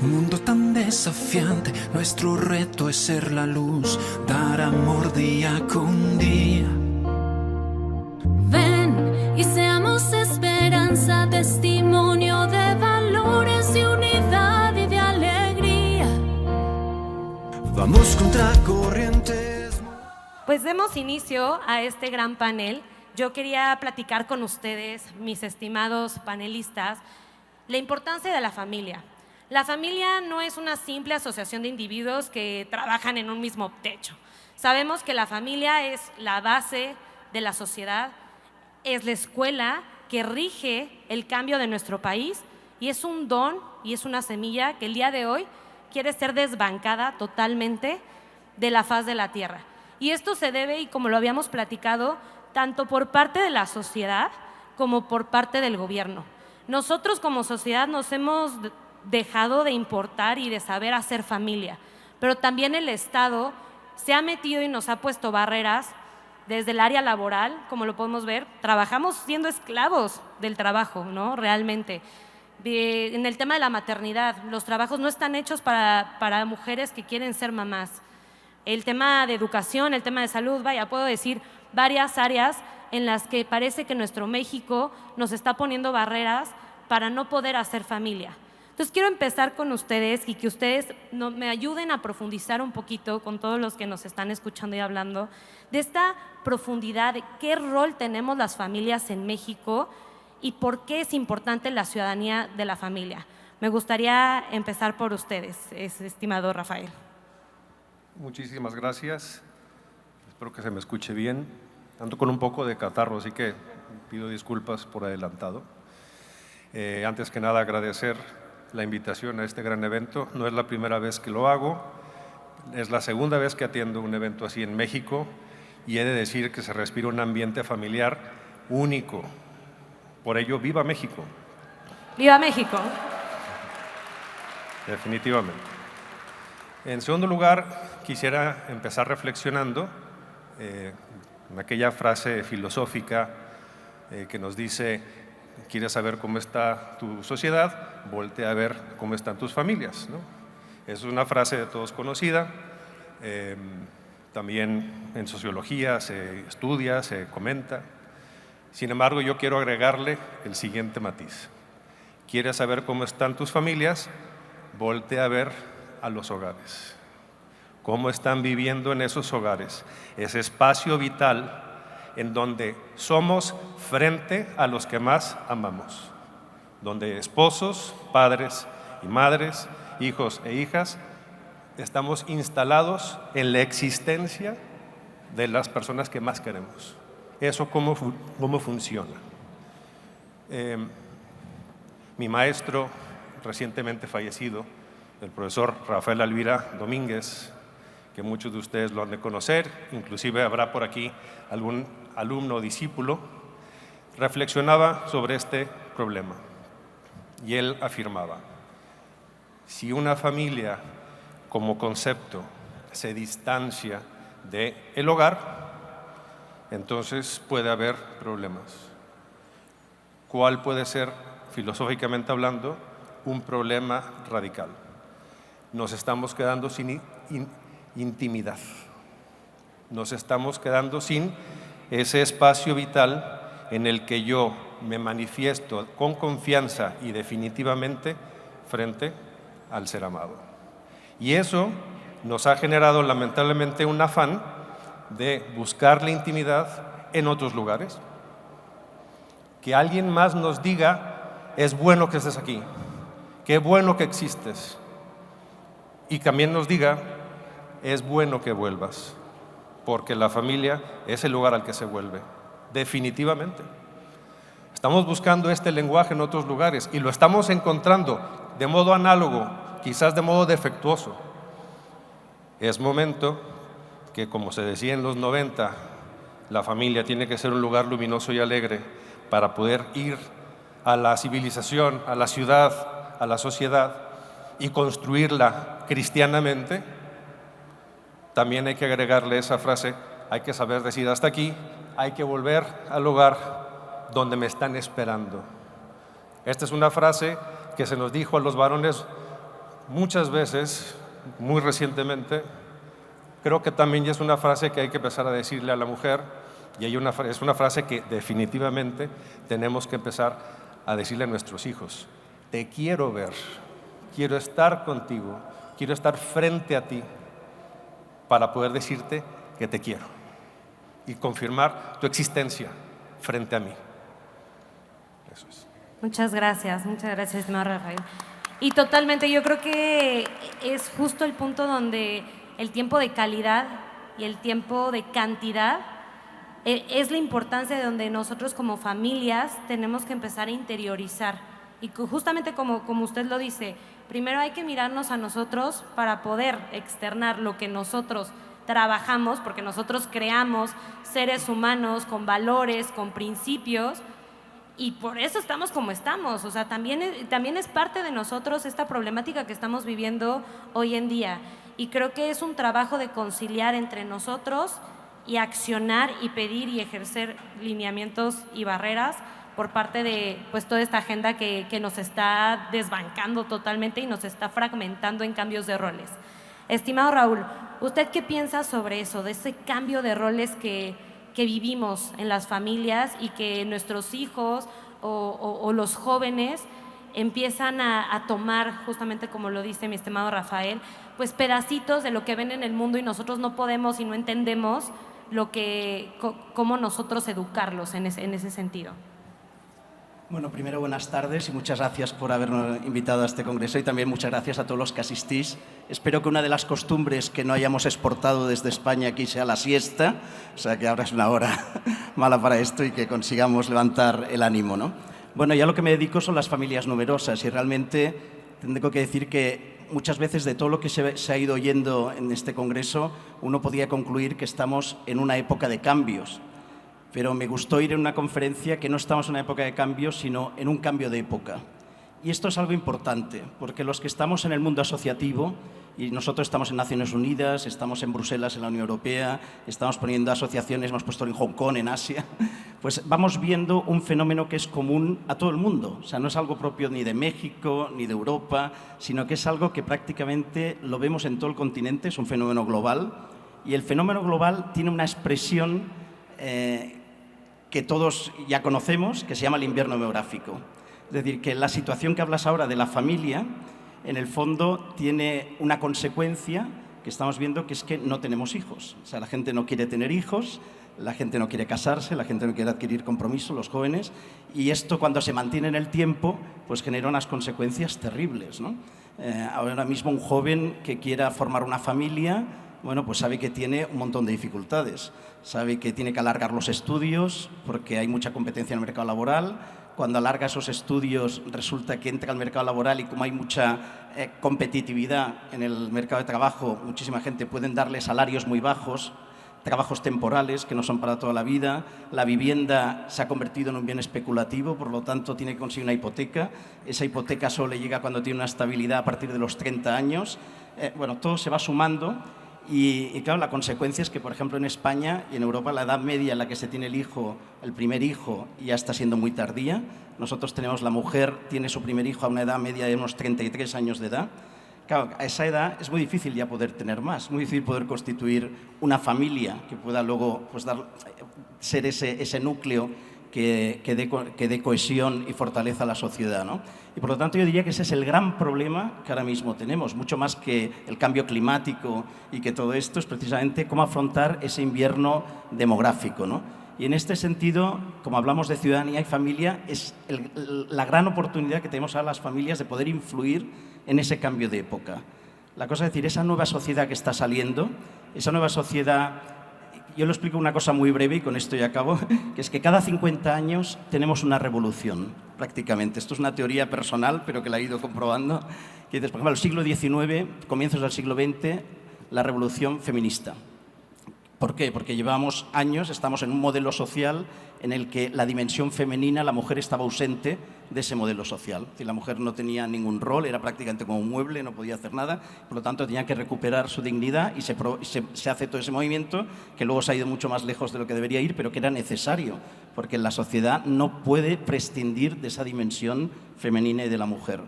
Un mundo tan desafiante, nuestro reto es ser la luz, dar amor día con día. Ven y seamos esperanza, testimonio de valores, de unidad y de alegría. Vamos contra corrientes. Pues demos inicio a este gran panel. Yo quería platicar con ustedes, mis estimados panelistas, la importancia de la familia. La familia no es una simple asociación de individuos que trabajan en un mismo techo. Sabemos que la familia es la base de la sociedad, es la escuela que rige el cambio de nuestro país y es un don y es una semilla que el día de hoy quiere ser desbancada totalmente de la faz de la tierra. Y esto se debe, y como lo habíamos platicado, tanto por parte de la sociedad como por parte del gobierno. Nosotros como sociedad nos hemos dejado de importar y de saber hacer familia, pero también el Estado se ha metido y nos ha puesto barreras desde el área laboral, como lo podemos ver. Trabajamos siendo esclavos del trabajo, ¿no? Realmente. En el tema de la maternidad, los trabajos no están hechos para mujeres que quieren ser mamás. El tema de educación, el tema de salud, vaya, puedo decir varias áreas en las que parece que nuestro México nos está poniendo barreras para no poder hacer familia. Entonces quiero empezar con ustedes y que ustedes me ayuden a profundizar un poquito con todos los que nos están escuchando y hablando de esta profundidad, de qué rol tenemos las familias en México y por qué es importante la ciudadanía de la familia. Me gustaría empezar por ustedes, estimado Rafael. Muchísimas gracias. Espero que se me escuche bien. Ando con un poco de catarro, así que pido disculpas por adelantado. Antes que nada, agradecer la invitación a este gran evento. No es la primera vez que lo hago, es la segunda vez que atiendo un evento así en México y he de decir que se respira un ambiente familiar único. Por ello, ¡viva México! ¡Viva México! Definitivamente. En segundo lugar, quisiera empezar reflexionando en aquella frase filosófica que nos dice: ¿quieres saber cómo está tu sociedad? Voltea a ver cómo están tus familias, ¿no? Es una frase de todos conocida. También en sociología se estudia, se comenta. Sin embargo, yo quiero agregarle el siguiente matiz. ¿Quieres saber cómo están tus familias? Voltea a ver a los hogares. ¿Cómo están viviendo en esos hogares? Ese espacio vital en donde somos frente a los que más amamos, donde esposos, padres y madres, hijos e hijas, estamos instalados en la existencia de las personas que más queremos. ¿Eso cómo funciona? Mi maestro, recientemente fallecido, el profesor Rafael Alvira Domínguez, que muchos de ustedes lo han de conocer, inclusive habrá por aquí algún alumno o discípulo, reflexionaba sobre este problema y él afirmaba: si una familia como concepto se distancia del hogar, entonces puede haber problemas. ¿Cuál puede ser, filosóficamente hablando, un problema radical? Nos estamos quedando sin intimidad, nos estamos quedando sin ese espacio vital en el que yo me manifiesto con confianza y definitivamente frente al ser amado. Y eso nos ha generado lamentablemente un afán de buscar la intimidad en otros lugares. Que alguien más nos diga: es bueno que estés aquí, qué bueno que existes. Y también nos diga: es bueno que vuelvas, porque la familia es el lugar al que se vuelve, definitivamente. Estamos buscando este lenguaje en otros lugares y lo estamos encontrando de modo análogo, quizás de modo defectuoso. Es momento que, como se decía en los 90, la familia tiene que ser un lugar luminoso y alegre para poder ir a la civilización, a la ciudad, a la sociedad y construirla cristianamente. También hay que agregarle esa frase: hay que saber decir hasta aquí, hay que volver al hogar donde me están esperando. Esta es una frase que se nos dijo a los varones muchas veces, muy recientemente, creo que también ya es una frase que hay que empezar a decirle a la mujer, y es una frase que definitivamente tenemos que empezar a decirle a nuestros hijos. Te quiero ver, quiero estar contigo, quiero estar frente a ti para poder decirte que te quiero y confirmar tu existencia frente a mí. Eso es. Muchas gracias, estimado Rafael. Y totalmente, yo creo que es justo el punto donde el tiempo de calidad y el tiempo de cantidad es la importancia de donde nosotros como familias tenemos que empezar a interiorizar. Y justamente como usted lo dice, primero hay que mirarnos a nosotros para poder externar lo que nosotros trabajamos, porque nosotros creamos seres humanos con valores, con principios, y por eso estamos como estamos. O sea, también es parte de nosotros esta problemática que estamos viviendo hoy en día. Y creo que es un trabajo de conciliar entre nosotros y accionar y pedir y ejercer lineamientos y barreras por parte de pues, toda esta agenda que nos está desbancando totalmente y nos está fragmentando en cambios de roles. Estimado Raúl, ¿usted qué piensa sobre eso, de ese cambio de roles que vivimos en las familias y que nuestros hijos o los jóvenes empiezan a tomar, justamente como lo dice mi estimado Rafael, pues pedacitos de lo que ven en el mundo y nosotros no podemos y no entendemos cómo nosotros educarlos en ese sentido? Bueno, primero buenas tardes y muchas gracias por habernos invitado a este congreso y también muchas gracias a todos los que asistís. Espero que una de las costumbres que no hayamos exportado desde España aquí sea la siesta, o sea que ahora es una hora mala para esto y que consigamos levantar el ánimo, ¿no? Bueno, ya lo que me dedico son las familias numerosas y realmente tengo que decir que muchas veces de todo lo que se ha ido oyendo en este congreso uno podría concluir que estamos en una época de cambios. Pero me gustó ir en una conferencia que no estamos en una época de cambio, sino en un cambio de época. Y esto es algo importante, porque los que estamos en el mundo asociativo, y nosotros estamos en Naciones Unidas, estamos en Bruselas, en la Unión Europea, estamos poniendo asociaciones, hemos puesto en Hong Kong, en Asia, pues vamos viendo un fenómeno que es común a todo el mundo. O sea, no es algo propio ni de México, ni de Europa, sino que es algo que prácticamente lo vemos en todo el continente, es un fenómeno global. Y el fenómeno global tiene una expresión que todos ya conocemos, que se llama el invierno demográfico. Es decir, que la situación que hablas ahora de la familia, en el fondo tiene una consecuencia que estamos viendo, que es que no tenemos hijos. O sea, la gente no quiere tener hijos, la gente no quiere casarse, la gente no quiere adquirir compromiso, los jóvenes, y esto cuando se mantiene en el tiempo, pues genera unas consecuencias terribles, ¿no? Ahora mismo un joven que quiera formar una familia, bueno, pues sabe que tiene un montón de dificultades. Sabe que tiene que alargar los estudios porque hay mucha competencia en el mercado laboral. Cuando alarga esos estudios resulta que entra al mercado laboral y como hay mucha competitividad en el mercado de trabajo, muchísima gente pueden darle salarios muy bajos, trabajos temporales que no son para toda la vida. La vivienda se ha convertido en un bien especulativo, por lo tanto tiene que conseguir una hipoteca. Esa hipoteca solo le llega cuando tiene una estabilidad a partir de los 30 años. Bueno, todo se va sumando. Y claro, la consecuencia es que, por ejemplo, en España y en Europa la edad media en la que se tiene el primer hijo, ya está siendo muy tardía. Nosotros tenemos, la mujer tiene su primer hijo a una edad media de unos 33 años de edad. Claro, a esa edad es muy difícil ya poder tener más, muy difícil poder constituir una familia que pueda luego pues, ser ese núcleo que dé cohesión y fortaleza a la sociedad, ¿no? Y por lo tanto yo diría que ese es el gran problema que ahora mismo tenemos, mucho más que el cambio climático y que todo esto, es precisamente cómo afrontar ese invierno demográfico, ¿no? Y en este sentido, como hablamos de ciudadanía y familia, es la gran oportunidad que tenemos ahora las familias de poder influir en ese cambio de época. La cosa es decir, esa nueva sociedad que está saliendo, esa nueva sociedad... Yo le explico una cosa muy breve y con esto ya acabo, que es que cada 50 años tenemos una revolución, prácticamente. Esto es una teoría personal, pero que la he ido comprobando. Que dices, por ejemplo, el siglo XIX, comienzos del siglo XX, la revolución feminista. ¿Por qué? Porque llevamos años, estamos en un modelo social en el que la dimensión femenina, la mujer estaba ausente de ese modelo social. Es decir, la mujer no tenía ningún rol, era prácticamente como un mueble, no podía hacer nada, por lo tanto tenía que recuperar su dignidad y se hace todo ese movimiento que luego se ha ido mucho más lejos de lo que debería ir, pero que era necesario, porque la sociedad no puede prescindir de esa dimensión femenina y de la mujer.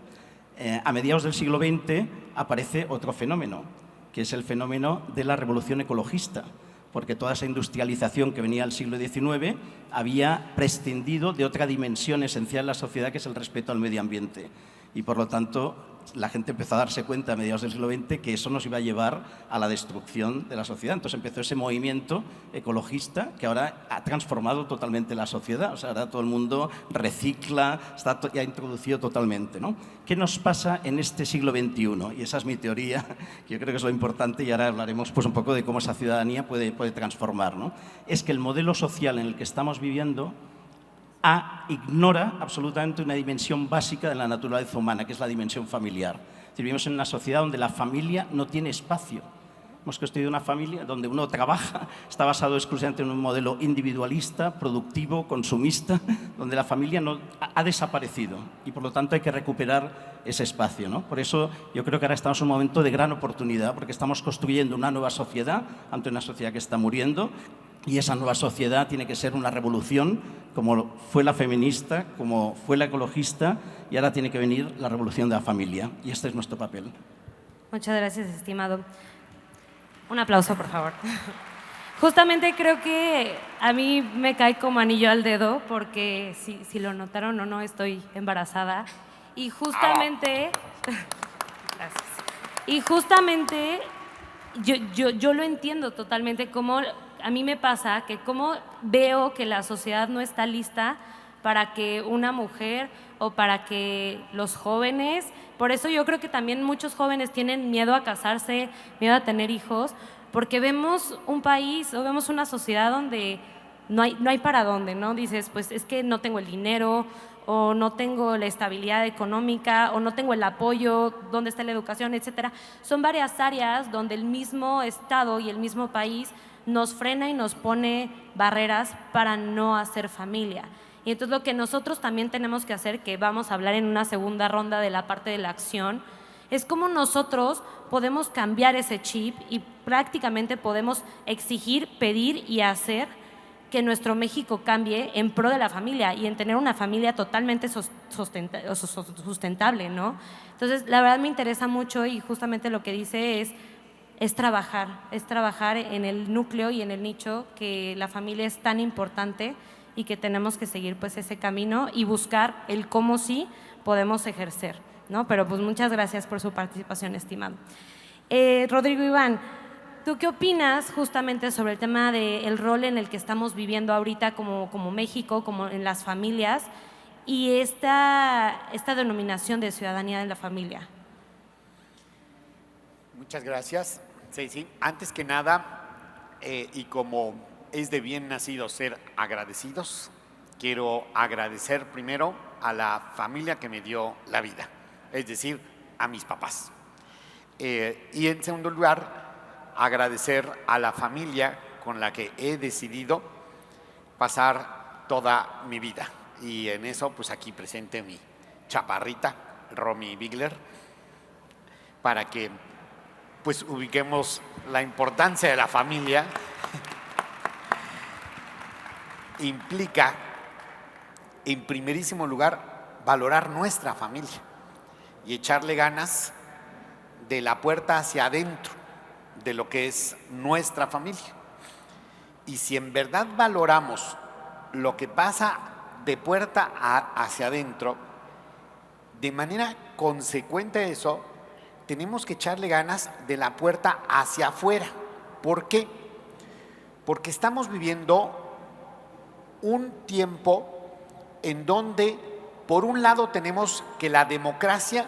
A mediados del siglo XX aparece otro fenómeno, que es el fenómeno de la revolución ecologista, porque toda esa industrialización que venía del siglo XIX había prescindido de otra dimensión esencial en la sociedad, que es el respeto al medio ambiente. Y, por lo tanto, la gente empezó a darse cuenta a mediados del siglo XX que eso nos iba a llevar a la destrucción de la sociedad. Entonces empezó ese movimiento ecologista que ahora ha transformado totalmente la sociedad. O sea, ahora todo el mundo recicla, está ya introducido totalmente, ¿no? ¿Qué nos pasa en este siglo XXI? Y esa es mi teoría, que yo creo que es lo importante, y ahora hablaremos pues, un poco de cómo esa ciudadanía puede transformar, ¿no? Es que el modelo social en el que estamos viviendo ignora absolutamente una dimensión básica de la naturaleza humana, que es la dimensión familiar. Es decir, vivimos en una sociedad donde la familia no tiene espacio. Hemos construido una familia donde uno trabaja, está basado exclusivamente en un modelo individualista, productivo, consumista, donde la familia ha desaparecido y, por lo tanto, hay que recuperar ese espacio, ¿no? Por eso yo creo que ahora estamos en un momento de gran oportunidad, porque estamos construyendo una nueva sociedad ante una sociedad que está muriendo, y esa nueva sociedad tiene que ser una revolución, como fue la feminista, como fue la ecologista, y ahora tiene que venir la revolución de la familia. Y este es nuestro papel. Muchas gracias, estimado. Un aplauso, por favor. Justamente creo que a mí me cae como anillo al dedo, porque si lo notaron o no, estoy embarazada. Y justamente... Gracias. Y justamente yo lo entiendo totalmente, como a mí me pasa que como veo que la sociedad no está lista para que una mujer o para que los jóvenes, por eso yo creo que también muchos jóvenes tienen miedo a casarse, miedo a tener hijos, porque vemos un país o vemos una sociedad donde no hay para dónde, ¿no? Dices, pues es que no tengo el dinero, o no tengo la estabilidad económica, o no tengo el apoyo, dónde está la educación, etcétera. Son varias áreas donde el mismo Estado y el mismo país nos frena y nos pone barreras para no hacer familia. Y entonces lo que nosotros también tenemos que hacer, que vamos a hablar en una segunda ronda de la parte de la acción, es cómo nosotros podemos cambiar ese chip y prácticamente podemos exigir, pedir y hacer que nuestro México cambie en pro de la familia y en tener una familia totalmente sustentable, ¿no? Entonces, la verdad me interesa mucho, y justamente lo que dice es trabajar en el núcleo y en el nicho, que la familia es tan importante y que tenemos que seguir pues ese camino y buscar el cómo sí podemos ejercer, ¿no? Pero pues muchas gracias por su participación, estimado. Rodrigo Iván, ¿tú qué opinas justamente sobre el tema del rol en el que estamos viviendo ahorita como México, como en las familias, y esta denominación de ciudadanía de la familia? Muchas gracias, Ceci. Antes que nada, y como es de bien nacido ser agradecidos, quiero agradecer primero a la familia que me dio la vida, es decir, a mis papás. Y en segundo lugar, agradecer a la familia con la que he decidido pasar toda mi vida. Y en eso, pues aquí presente mi chaparrita, Romy Bigler, para que pues ubiquemos la importancia de la familia. Implica, en primerísimo lugar, valorar nuestra familia y echarle ganas de la puerta hacia adentro de lo que es nuestra familia. Y si en verdad valoramos lo que pasa de puerta hacia adentro, de manera consecuente a eso, tenemos que echarle ganas de la puerta hacia afuera. ¿Por qué? Porque estamos viviendo un tiempo en donde, por un lado, tenemos que la democracia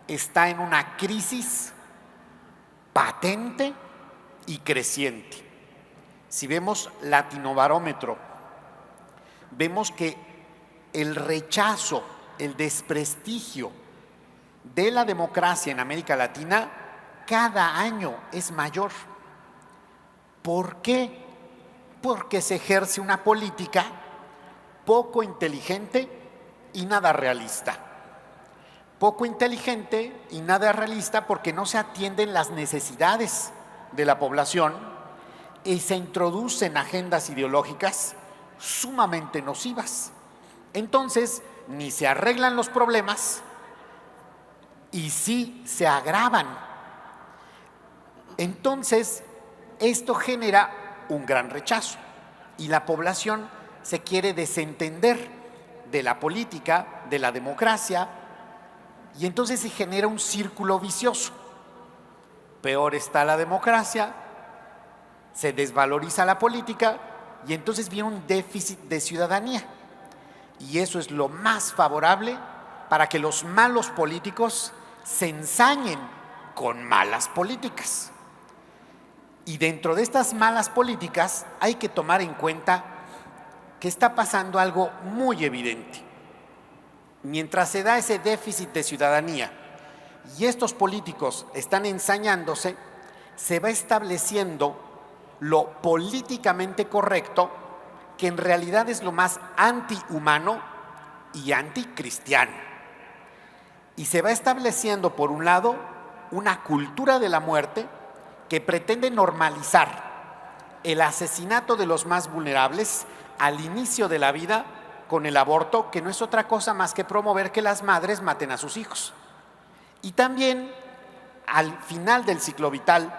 está en una crisis patente y creciente. Si vemos Latinobarómetro, vemos que el rechazo, el desprestigio de la democracia en América Latina cada año es mayor. ¿Por qué? Porque se ejerce una política poco inteligente y nada realista. Poco inteligente y nada realista porque no se atienden las necesidades de la población y se introducen agendas ideológicas sumamente nocivas. Entonces, ni se arreglan los problemas, y sí se agravan. Entonces, esto genera un gran rechazo y la población se quiere desentender de la política, de la democracia, y entonces se genera un círculo vicioso. Peor está la democracia, se desvaloriza la política y entonces viene un déficit de ciudadanía. Y eso es lo más favorable para que los malos políticos se ensañen con malas políticas. Y dentro de estas malas políticas hay que tomar en cuenta que está pasando algo muy evidente. Mientras se da ese déficit de ciudadanía y estos políticos están ensañándose, se va estableciendo lo políticamente correcto, que en realidad es lo más antihumano y anticristiano. Y se va estableciendo, por un lado, una cultura de la muerte que pretende normalizar el asesinato de los más vulnerables al inicio de la vida con el aborto, que no es otra cosa más que promover que las madres maten a sus hijos. Y también al final del ciclo vital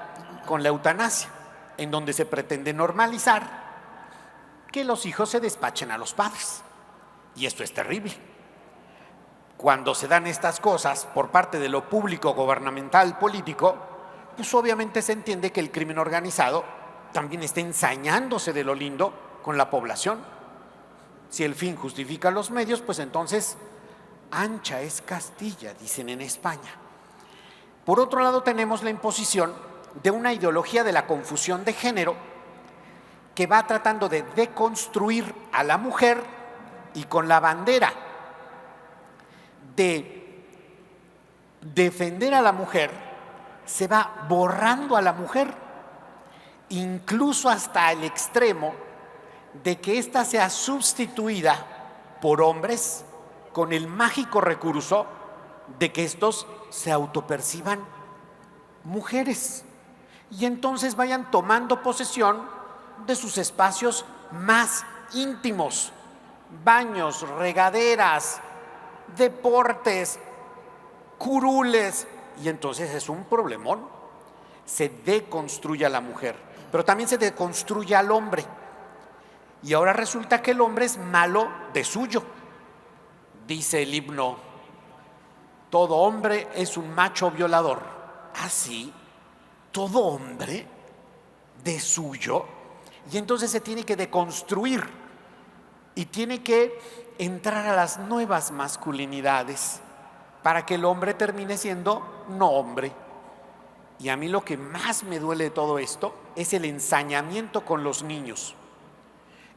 con la eutanasia, en donde se pretende normalizar que los hijos se despachen a los padres. Y esto es terrible. Cuando se dan estas cosas por parte de lo público, gubernamental, político, pues obviamente se entiende que el crimen organizado también está ensañándose de lo lindo con la población. Si el fin justifica los medios, pues entonces ancha es Castilla, dicen en España. Por otro lado, tenemos la imposición de una ideología de la confusión de género que va tratando de deconstruir a la mujer, y con la bandera de defender a la mujer se va borrando a la mujer, incluso hasta el extremo de que ésta sea sustituida por hombres con el mágico recurso de que estos se autoperciban mujeres y entonces vayan tomando posesión de sus espacios más íntimos, baños, regaderas, deportes, curules, y entonces es un problemón. Se deconstruye a la mujer, pero también se deconstruye al hombre. Y ahora resulta que el hombre es malo de suyo. Dice el himno, todo hombre es un macho violador. ¿Así? ¿Todo hombre de suyo? Y entonces se tiene que deconstruir y tiene que entrar a las nuevas masculinidades para que el hombre termine siendo no hombre. Y a mí lo que más me duele de todo esto es el ensañamiento con los niños.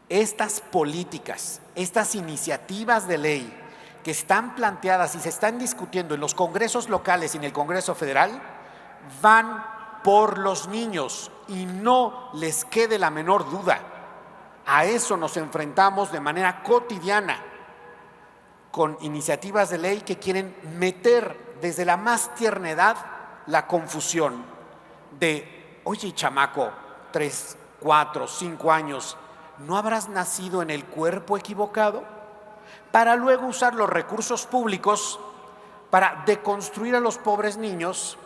Estas políticas, estas iniciativas de ley que están planteadas y se están discutiendo en los congresos locales y en el Congreso Federal van por los niños y no les quede la menor duda. A eso nos enfrentamos de manera cotidiana con iniciativas de ley que quieren meter desde la más tierna edad la confusión de, oye, chamaco, 3, 4, 5 años, ¿no habrás nacido en el cuerpo equivocado? Para luego usar los recursos públicos para deconstruir a los pobres niños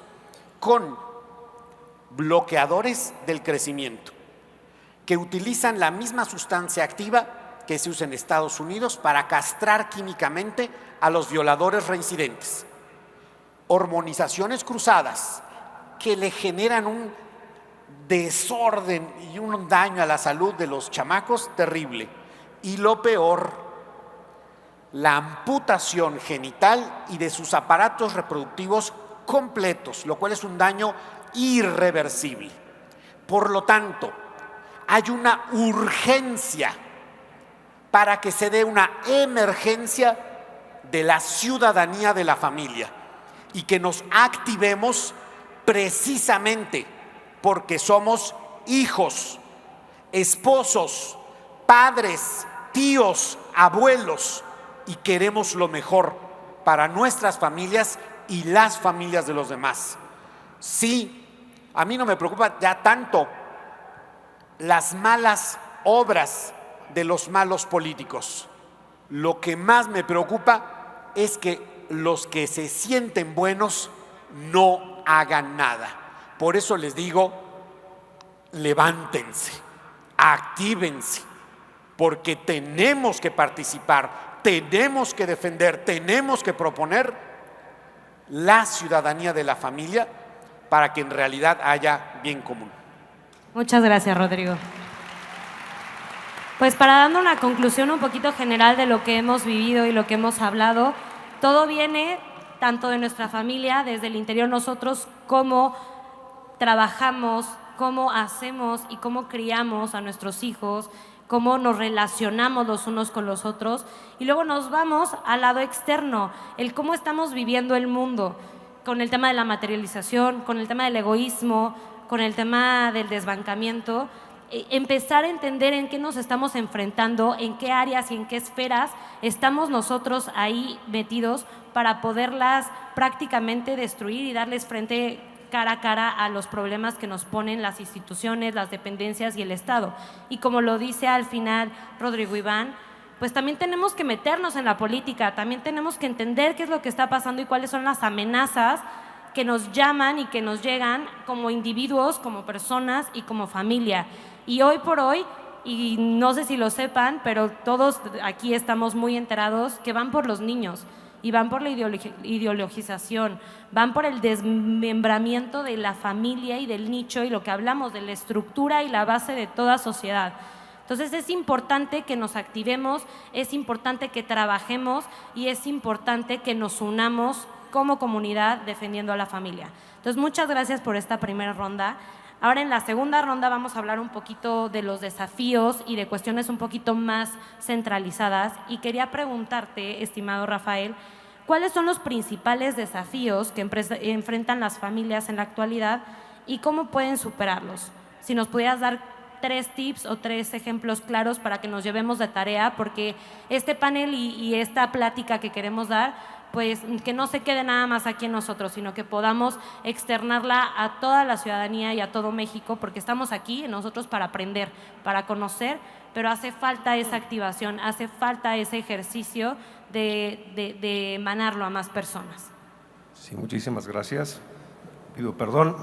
con bloqueadores del crecimiento, que utilizan la misma sustancia activa que se usa en Estados Unidos para castrar químicamente a los violadores reincidentes. Hormonizaciones cruzadas que le generan un desorden y un daño a la salud de los chamacos terrible. Y lo peor, la amputación genital y de sus aparatos reproductivos completos, lo cual es un daño irreversible. Por lo tanto, hay una urgencia para que se dé una emergencia de la ciudadanía de la familia y que nos activemos precisamente porque somos hijos, esposos, padres, tíos, abuelos y queremos lo mejor para nuestras familias y las familias de los demás. Sí, a mí no me preocupa ya tanto las malas obras de los malos políticos. Lo que más me preocupa es que los que se sienten buenos no hagan nada. Por eso les digo, levántense, actívense, porque tenemos que participar, tenemos que defender, tenemos que proponer la ciudadanía de la familia para que en realidad haya bien común. Muchas gracias, Rodrigo. Pues para dando una conclusión un poquito general de lo que hemos vivido y lo que hemos hablado, todo viene tanto de nuestra familia, desde el interior nosotros, cómo trabajamos, cómo hacemos y cómo criamos a nuestros hijos, cómo nos relacionamos los unos con los otros, y luego nos vamos al lado externo, el cómo estamos viviendo el mundo, con el tema de la materialización, con el tema del egoísmo, con el tema del desbancamiento. Empezar a entender en qué nos estamos enfrentando, en qué áreas y en qué esferas estamos nosotros ahí metidos para poderlas prácticamente destruir y darles frente cara a cara a los problemas que nos ponen las instituciones, las dependencias y el Estado. Y como lo dice al final Rodrigo Iván, pues también tenemos que meternos en la política, también tenemos que entender qué es lo que está pasando y cuáles son las amenazas que nos llaman y que nos llegan como individuos, como personas y como familia. Y hoy por hoy, y no sé si lo sepan, pero todos aquí estamos muy enterados que van por los niños y van por la ideologización, van por el desmembramiento de la familia y del nicho y lo que hablamos de la estructura y la base de toda sociedad. Entonces es importante que nos activemos, es importante que trabajemos y es importante que nos unamos como comunidad defendiendo a la familia. Entonces muchas gracias por esta primera ronda. Ahora en la segunda ronda vamos a hablar un poquito de los desafíos y de cuestiones un poquito más centralizadas, y quería preguntarte, estimado Rafael, ¿cuáles son los principales desafíos que enfrentan las familias en la actualidad y cómo pueden superarlos? Si nos pudieras dar 3 tips o 3 ejemplos claros para que nos llevemos de tarea, porque este panel y esta plática que queremos dar, pues que no se quede nada más aquí en nosotros, sino que podamos externarla a toda la ciudadanía y a todo México, porque estamos aquí nosotros para aprender, para conocer, pero hace falta esa activación, hace falta ese ejercicio de emanarlo a más personas. Sí, muchísimas gracias. Pido perdón.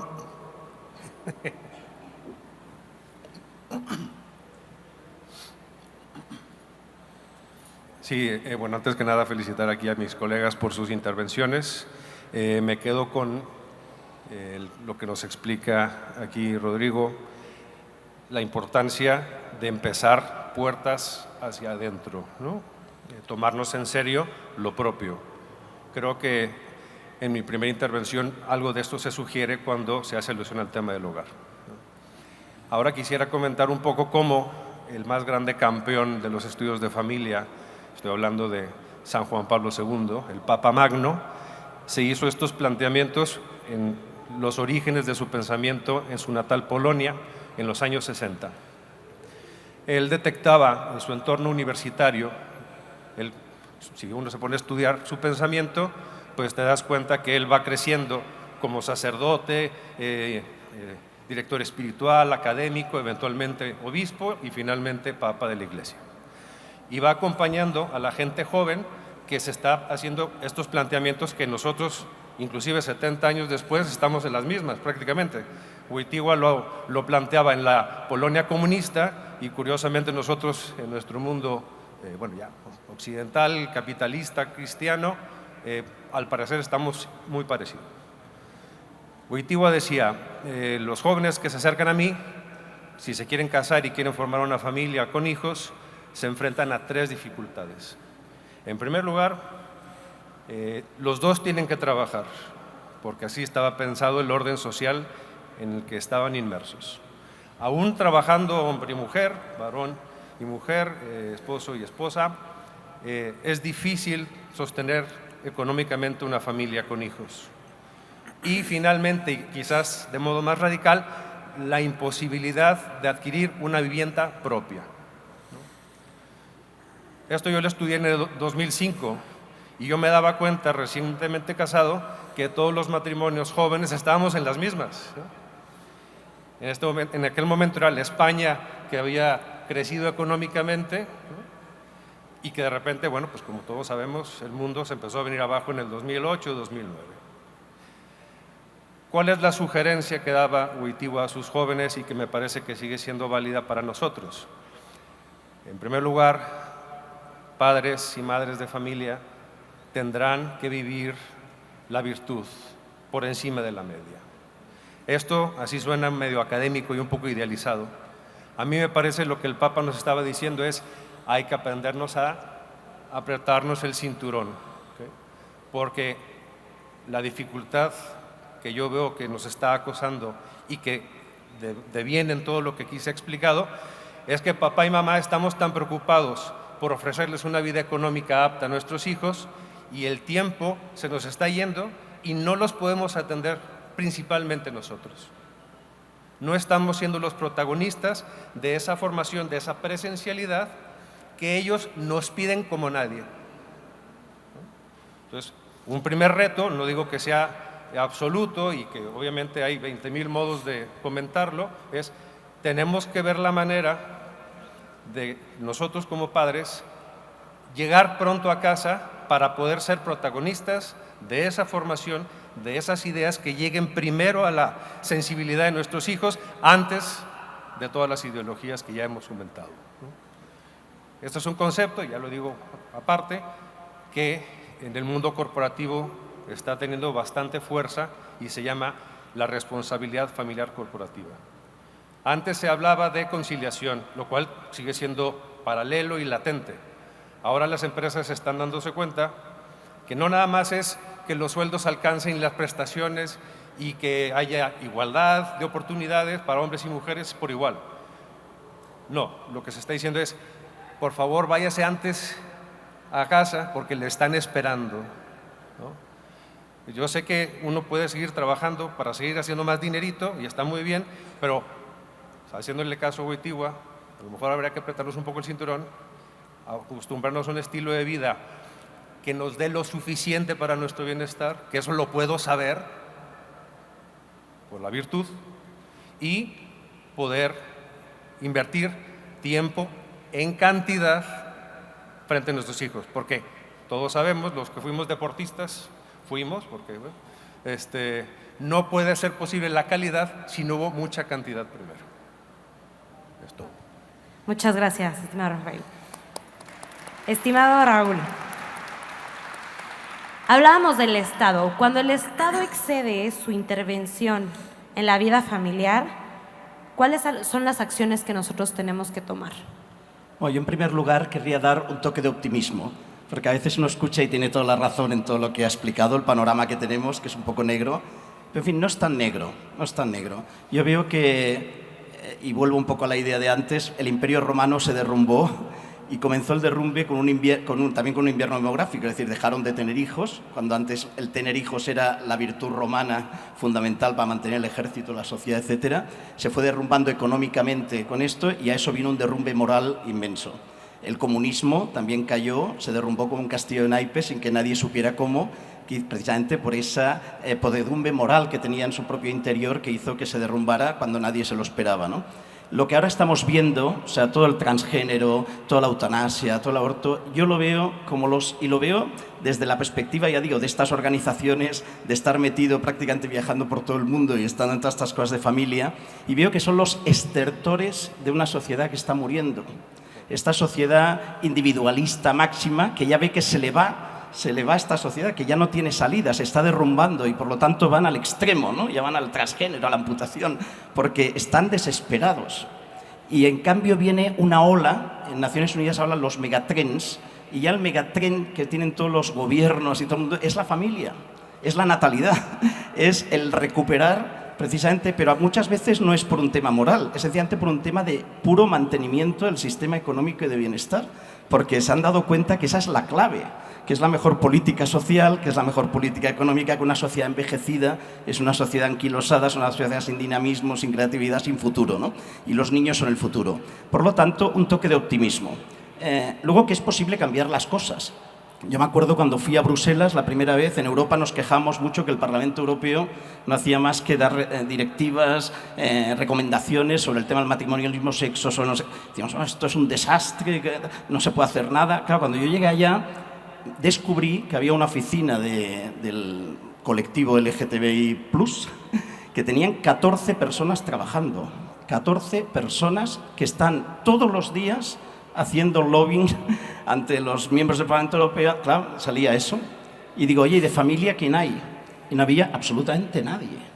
Sí, bueno, antes que nada felicitar aquí a mis colegas por sus intervenciones. Me quedo con lo que nos explica aquí Rodrigo, la importancia de empezar puertas hacia adentro, ¿no? Tomarnos en serio lo propio. Creo que en mi primera intervención algo de esto se sugiere cuando se hace alusión al tema del hogar. Ahora quisiera comentar un poco cómo el más grande campeón de los estudios de familia, estoy hablando de San Juan Pablo II, el Papa Magno, se hizo estos planteamientos en los orígenes de su pensamiento en su natal Polonia en los años 60. Él detectaba en su entorno universitario, si uno se pone a estudiar su pensamiento, pues te das cuenta que él va creciendo como sacerdote, director espiritual, académico, eventualmente obispo y finalmente papa de la Iglesia. Y va acompañando a la gente joven que se está haciendo estos planteamientos que nosotros, inclusive 70 años después, estamos en las mismas prácticamente. Wojtyła lo planteaba en la Polonia comunista y curiosamente nosotros en nuestro mundo, bueno, ya occidental, capitalista, cristiano, al parecer estamos muy parecidos. Wojtyła decía, los jóvenes que se acercan a mí, si se quieren casar y quieren formar una familia con hijos, se enfrentan a 3 dificultades. En primer lugar, los dos tienen que trabajar, porque así estaba pensado el orden social en el que estaban inmersos. Aún trabajando hombre y mujer, varón y mujer, esposo y esposa, es difícil sostener económicamente una familia con hijos. Y finalmente, y quizás de modo más radical, la imposibilidad de adquirir una vivienda propia. Esto yo lo estudié en el 2005 y yo me daba cuenta, recientemente casado, que todos los matrimonios jóvenes estábamos en las mismas. En aquel momento era la España que había crecido económicamente, y que de repente, bueno, pues como todos sabemos, el mundo se empezó a venir abajo en el 2008, 2009. ¿Cuál es la sugerencia que daba Wojtyła a sus jóvenes y que me parece que sigue siendo válida para nosotros? En primer lugar, padres y madres de familia tendrán que vivir la virtud por encima de la media. Esto así suena medio académico y un poco idealizado. A mí me parece lo que el Papa nos estaba diciendo es: hay que aprendernos a apretarnos el cinturón, ¿okay? Porque la dificultad que yo veo que nos está acosando y que deviene en todo lo que aquí se ha explicado es que papá y mamá estamos tan preocupados por ofrecerles una vida económica apta a nuestros hijos y el tiempo se nos está yendo y no los podemos atender principalmente nosotros. No estamos siendo los protagonistas de esa formación, de esa presencialidad que ellos nos piden como nadie. Entonces, un primer reto, no digo que sea absoluto y que obviamente hay 20.000 modos de comentarlo, es tenemos que ver la manera de nosotros como padres llegar pronto a casa para poder ser protagonistas de esa formación, de esas ideas que lleguen primero a la sensibilidad de nuestros hijos antes de todas las ideologías que ya hemos comentado. Esto es un concepto, ya lo digo aparte, que en el mundo corporativo está teniendo bastante fuerza y se llama la responsabilidad familiar corporativa. Antes se hablaba de conciliación, lo cual sigue siendo paralelo y latente. Ahora las empresas están dándose cuenta que no nada más es que los sueldos alcancen las prestaciones y que haya igualdad de oportunidades para hombres y mujeres por igual. No, lo que se está diciendo es, por favor, váyase antes a casa porque le están esperando, ¿no? Yo sé que uno puede seguir trabajando para seguir haciendo más dinerito y está muy bien, pero haciéndole caso a Wojtyła, a lo mejor habría que apretarnos un poco el cinturón, acostumbrarnos a un estilo de vida que nos dé lo suficiente para nuestro bienestar, que eso lo puedo saber por la virtud, y poder invertir tiempo en cantidad frente a nuestros hijos, porque todos sabemos, los que fuimos deportistas, porque no puede ser posible la calidad si no hubo mucha cantidad primero. Es todo. Muchas gracias, estimado Rafael. Estimado Raúl, hablábamos del Estado. Cuando el Estado excede su intervención en la vida familiar, ¿cuáles son las acciones que nosotros tenemos que tomar? Bueno, yo en primer lugar querría dar un toque de optimismo, porque a veces uno escucha y tiene toda la razón en todo lo que ha explicado, el panorama que tenemos, que es un poco negro, pero en fin, no es tan negro, no es tan negro. Yo veo que, y vuelvo un poco a la idea de antes, el Imperio Romano se derrumbó y comenzó el derrumbe también con un invierno demográfico, es decir, dejaron de tener hijos, cuando antes el tener hijos era la virtud romana fundamental para mantener el ejército, la sociedad, etcétera. Se fue derrumbando económicamente con esto y a eso vino un derrumbe moral inmenso. El comunismo también cayó, se derrumbó como un castillo de naipes sin que nadie supiera cómo, precisamente por esa podredumbre moral que tenía en su propio interior que hizo que se derrumbara cuando nadie se lo esperaba, ¿no? Lo que ahora estamos viendo, o sea, todo el transgénero, toda la eutanasia, todo el aborto, yo lo veo y lo veo desde la perspectiva, ya digo, de estas organizaciones, de estar metido prácticamente viajando por todo el mundo y estando en todas estas cosas de familia, y veo que son los estertores de una sociedad que está muriendo. Esta sociedad individualista máxima que ya ve que se le va esta sociedad, que ya no tiene salida, se está derrumbando y por lo tanto van al extremo, ¿no? Ya van al transgénero, a la amputación, porque están desesperados. Y en cambio viene una ola, en Naciones Unidas hablan los megatrends, y ya el megatrend que tienen todos los gobiernos y todo el mundo es la familia, es la natalidad, es el recuperar precisamente, pero muchas veces no es por un tema moral, es sencillamente por un tema de puro mantenimiento del sistema económico y de bienestar, porque se han dado cuenta que esa es la clave, que es la mejor política social, que es la mejor política económica, que una sociedad envejecida es una sociedad anquilosada, es una sociedad sin dinamismo, sin creatividad, sin futuro, ¿no? Y los niños son el futuro. Por lo tanto, un toque de optimismo. Luego, que es posible cambiar las cosas. Yo me acuerdo cuando fui a Bruselas la primera vez, en Europa nos quejamos mucho que el Parlamento Europeo no hacía más que dar directivas, recomendaciones sobre el tema del matrimonio del mismo sexo. Sobre no sé. Decíamos, oh, esto es un desastre, que no se puede hacer nada. Claro, cuando yo llegué allá, descubrí que había una oficina del colectivo LGTBI+, que tenían 14 personas trabajando. 14 personas que están todos los días haciendo lobbying ante los miembros del Parlamento Europeo. Claro, salía eso. Y digo, oye, ¿y de familia quién hay? Y no había absolutamente nadie.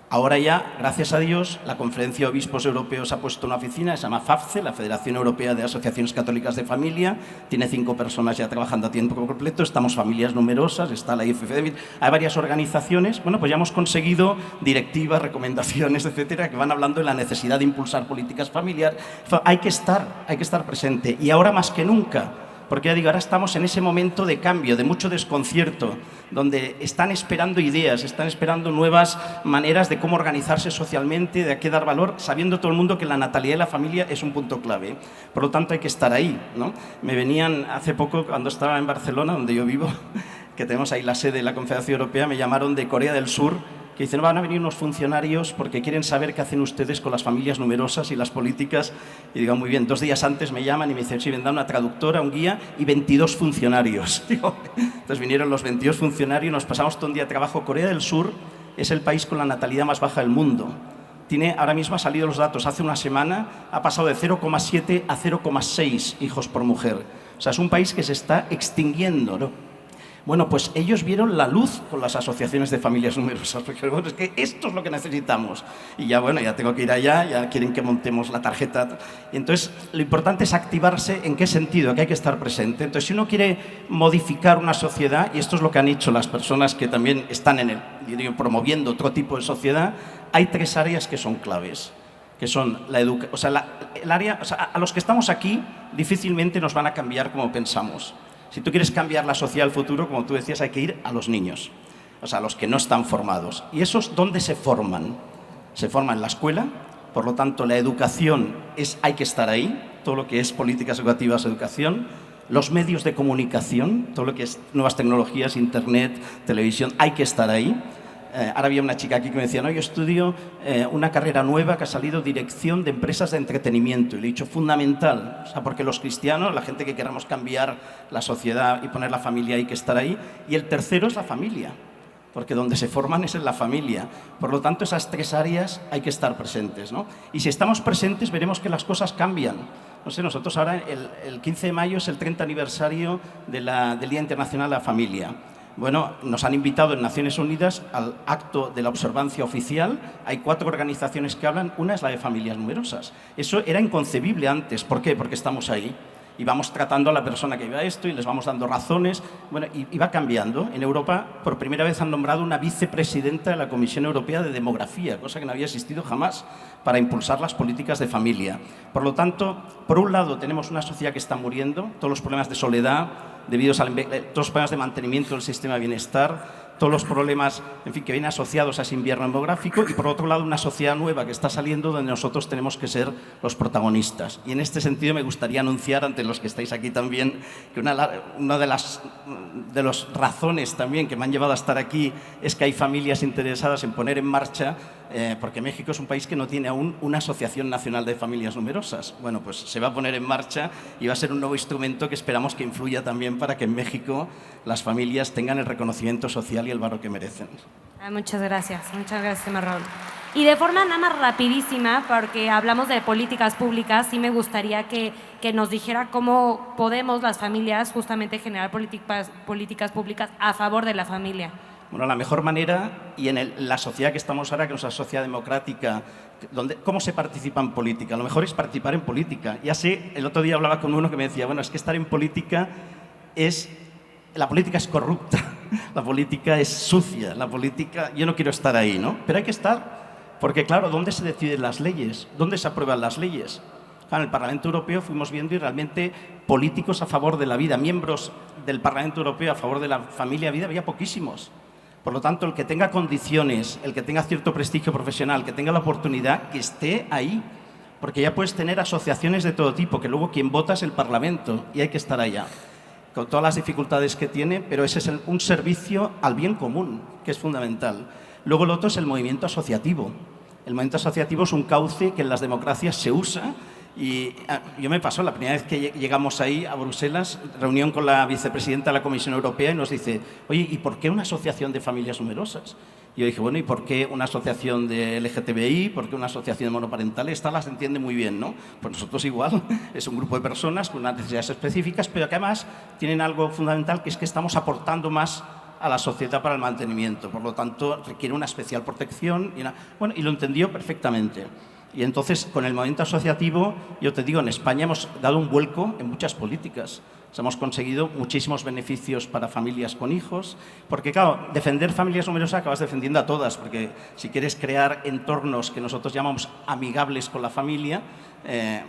Ahora ya, gracias a Dios, la Conferencia de Obispos Europeos ha puesto una oficina, se llama FAFCE, la Federación Europea de Asociaciones Católicas de Familia. Tiene 5 personas ya trabajando a tiempo completo. Estamos familias numerosas, está la IFF. Hay varias organizaciones. Bueno, pues ya hemos conseguido directivas, recomendaciones, etcétera, que van hablando de la necesidad de impulsar políticas familiares. Hay que estar presente. Y ahora más que nunca, porque ya digo, ahora estamos en ese momento de cambio, de mucho desconcierto, donde están esperando ideas, están esperando nuevas maneras de cómo organizarse socialmente, de a qué dar valor, sabiendo todo el mundo que la natalidad y la familia es un punto clave. Por lo tanto, hay que estar ahí, ¿no? Me venían hace poco, cuando estaba en Barcelona, donde yo vivo, que tenemos ahí la sede de la Confederación Europea, me llamaron de Corea del Sur, que dicen, van a venir unos funcionarios porque quieren saber qué hacen ustedes con las familias numerosas y las políticas. Y digo, muy bien, 2 días antes me llaman y me dicen, sí, vendrá una traductora, un guía y 22 funcionarios. Entonces vinieron los 22 funcionarios, nos pasamos todo un día de trabajo. Corea del Sur es el país con la natalidad más baja del mundo. Ahora mismo han salido los datos, hace una semana ha pasado de 0,7 a 0,6 hijos por mujer. O sea, es un país que se está extinguiendo, ¿no? Bueno, pues ellos vieron la luz con las asociaciones de familias numerosas, porque bueno, es que esto es lo que necesitamos. Y ya, bueno, ya tengo que ir allá, ya quieren que montemos la tarjeta. Y entonces, lo importante es activarse. ¿En qué sentido? Que hay que estar presente. Entonces, si uno quiere modificar una sociedad, y esto es lo que han hecho las personas que también están promoviendo otro tipo de sociedad, hay 3 áreas que son claves, que son la educación. O sea, el área, o sea, a los que estamos aquí difícilmente nos van a cambiar como pensamos. Si tú quieres cambiar la sociedad del futuro, como tú decías, hay que ir a los niños, o sea, a los que no están formados. ¿Y esos dónde se forman? Se forman en la escuela, por lo tanto, la educación hay que estar ahí, todo lo que es políticas educativas, educación, los medios de comunicación, todo lo que es nuevas tecnologías, internet, televisión, hay que estar ahí. Ahora había una chica aquí que me decía, no, yo estudio una carrera nueva que ha salido, dirección de empresas de entretenimiento. Y le he dicho, fundamental, o sea, porque los cristianos, la gente que queramos cambiar la sociedad y poner la familia, hay que estar ahí. Y el tercero es la familia, porque donde se forman es en la familia. Por lo tanto, esas 3 áreas hay que estar presentes, ¿no? Y si estamos presentes, veremos que las cosas cambian. No sé, nosotros ahora, el 15 de mayo es el 30 aniversario del Día Internacional de la Familia. Bueno, nos han invitado en Naciones Unidas al acto de la observancia oficial. Hay 4 organizaciones que hablan. Una es la de familias numerosas. Eso era inconcebible antes. ¿Por qué? Porque estamos ahí. Y vamos tratando a la persona que vive esto y les vamos dando razones. Bueno, y va cambiando. En Europa, por primera vez, han nombrado una vicepresidenta de la Comisión Europea de Demografía, cosa que no había existido jamás, para impulsar las políticas de familia. Por lo tanto, por un lado, tenemos una sociedad que está muriendo, todos los problemas de soledad, todos los problemas de mantenimiento del sistema de bienestar, todos los problemas, en fin, que vienen asociados a ese invierno demográfico, y por otro lado una sociedad nueva que está saliendo donde nosotros tenemos que ser los protagonistas. Y en este sentido me gustaría anunciar ante los que estáis aquí también que una de las razones también que me han llevado a estar aquí es que hay familias interesadas en poner en marcha, porque México es un país que no tiene aún una Asociación Nacional de Familias Numerosas. Bueno, pues se va a poner en marcha y va a ser un nuevo instrumento que esperamos que influya también para que en México las familias tengan el reconocimiento social y el valor que merecen. Muchas gracias, Raúl. Y de forma nada más rapidísima, porque hablamos de políticas públicas, sí me gustaría que nos dijera cómo podemos las familias justamente generar políticas públicas a favor de la familia. Bueno, la mejor manera, y en la sociedad que estamos ahora, que es una sociedad democrática, ¿cómo se participa en política? Lo mejor es participar en política. Ya sé, el otro día hablaba con uno que me decía, bueno, es que estar en política la política es corrupta, la política es sucia, la política, yo no quiero estar ahí, ¿no? Pero hay que estar, porque claro, ¿dónde se deciden las leyes? ¿Dónde se aprueban las leyes? Claro, en el Parlamento Europeo fuimos viendo y realmente políticos a favor de la vida, miembros del Parlamento Europeo a favor de la familia y vida, había poquísimos. Por lo tanto, el que tenga condiciones, el que tenga cierto prestigio profesional, que tenga la oportunidad, que esté ahí. Porque ya puedes tener asociaciones de todo tipo, que luego quien vota es el Parlamento y hay que estar allá. con todas las dificultades que tiene, pero ese es un servicio al bien común, que es fundamental. Luego el otro es el movimiento asociativo. El movimiento asociativo es un cauce que en las democracias se usa. Y yo me pasó la primera vez que llegamos ahí a Bruselas, reunión con la vicepresidenta de la Comisión Europea, y nos dice, oye, ¿y por qué una asociación de familias numerosas? Y yo dije, bueno, ¿y por qué una asociación de LGTBI? ¿Por qué una asociación de monoparentales? Esta las entiende muy bien, ¿no? Pues nosotros igual, es un grupo de personas con unas necesidades específicas, pero que además tienen algo fundamental, que es que estamos aportando más a la sociedad para el mantenimiento. Por lo tanto, requiere una especial protección. Y lo entendió perfectamente. Y entonces, con el movimiento asociativo, yo te digo, en España hemos dado un vuelco en muchas políticas. Hemos conseguido muchísimos beneficios para familias con hijos, porque claro, defender familias numerosas acabas defendiendo a todas, porque si quieres crear entornos que nosotros llamamos amigables con la familia,